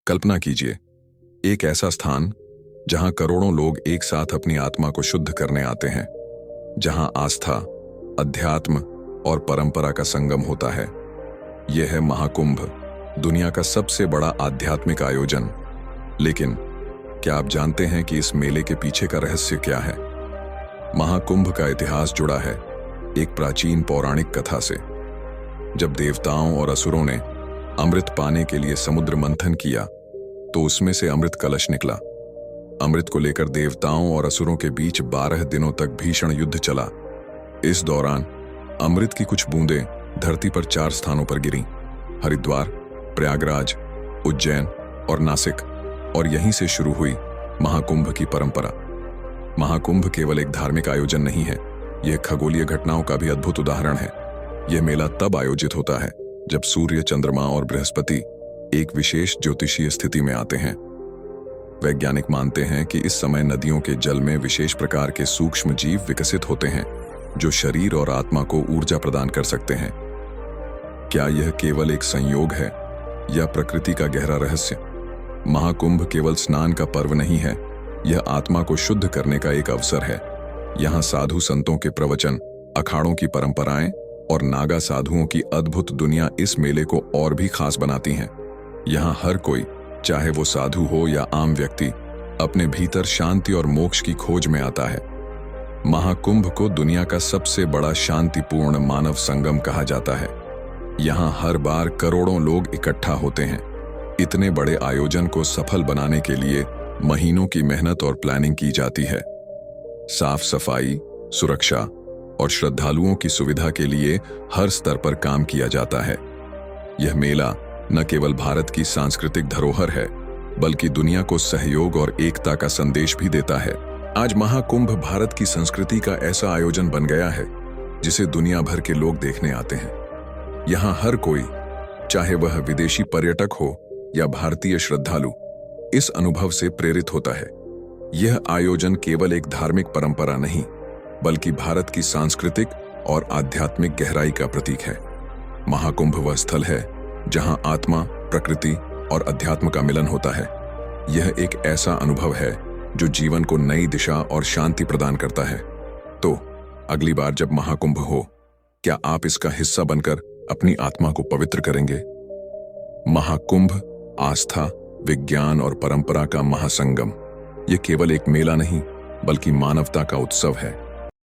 कल्पना कीजिए, एक ऐसा स्थान जहां करोड़ों लोग एक साथ अपनी आत्मा को शुद्ध करने आते हैं, जहां आस्था, अध्यात्म और परंपरा का संगम होता है। यह है महाकुंभ, दुनिया का सबसे बड़ा आध्यात्मिक आयोजन। लेकिन क्या आप जानते हैं कि इस मेले के पीछे का रहस्य क्या है? महाकुंभ का इतिहास जुड़ा है एक प्राचीन पौराणिक कथा से। जब देवताओं और असुरों ने अमृत पाने के लिए समुद्र मंथन किया, तो उसमें से अमृत कलश निकला। अमृत को लेकर देवताओं और असुरों के बीच 12 दिनों तक भीषण युद्ध चला। इस दौरान अमृत की कुछ बूंदें धरती पर 4 स्थानों पर गिरीं: हरिद्वार, प्रयागराज, उज्जैन और नासिक। और यहीं से शुरू हुई महाकुंभ की परंपरा। महाकुंभ केवल एक धार्मिक आयोजन नहीं है, यह खगोलीय घटनाओं का भी अद्भुत उदाहरण है। यह मेला तब आयोजित होता है जब सूर्य, चंद्रमा और बृहस्पति एक विशेष ज्योतिषीय स्थिति में आते हैं। वैज्ञानिक मानते हैं कि इस समय नदियों के जल में विशेष प्रकार के सूक्ष्म जीव विकसित होते हैं, जो शरीर और आत्मा को ऊर्जा प्रदान कर सकते हैं। क्या यह केवल एक संयोग है या प्रकृति का गहरा रहस्य? महाकुंभ केवल स्नान का पर्व नहीं है, यह आत्मा को शुद्ध करने का एक अवसर है। यहाँ साधु संतों के प्रवचन, अखाड़ों की परंपराएं और नागा साधुओं की अद्भुत दुनिया इस मेले को और भी खास बनाती हैं। यहाँ हर कोई, चाहे वो साधु हो या आम व्यक्ति, अपने भीतर शांति और मोक्ष की खोज में आता है। महाकुंभ को दुनिया का सबसे बड़ा शांतिपूर्ण मानव संगम कहा जाता है। यहाँ हर बार करोड़ों लोग इकट्ठा होते हैं। इतने बड़े आयोजन को सफल बनाने के लिए महीनों की मेहनत और प्लानिंग की जाती है। साफ सफाई, सुरक्षा और श्रद्धालुओं की सुविधा के लिए हर स्तर पर काम किया जाता है। यह मेला न केवल भारत की सांस्कृतिक धरोहर है, बल्कि दुनिया को सहयोग और एकता का संदेश भी देता है। आज महाकुंभ भारत की संस्कृति का ऐसा आयोजन बन गया है जिसे दुनिया भर के लोग देखने आते हैं। यहाँ हर कोई, चाहे वह विदेशी पर्यटक हो या भारतीय श्रद्धालु, इस अनुभव से प्रेरित होता है। यह आयोजन केवल एक धार्मिक परंपरा नहीं, बल्कि भारत की सांस्कृतिक और आध्यात्मिक गहराई का प्रतीक है। महाकुंभ वह स्थल है जहां आत्मा, प्रकृति और अध्यात्म का मिलन होता है। यह एक ऐसा अनुभव है जो जीवन को नई दिशा और शांति प्रदान करता है। तो अगली बार जब महाकुंभ हो, क्या आप इसका हिस्सा बनकर अपनी आत्मा को पवित्र करेंगे? महाकुंभ आस्था, विज्ञान और परंपरा का महासंगम। यह केवल एक मेला नहीं, बल्कि मानवता का उत्सव है।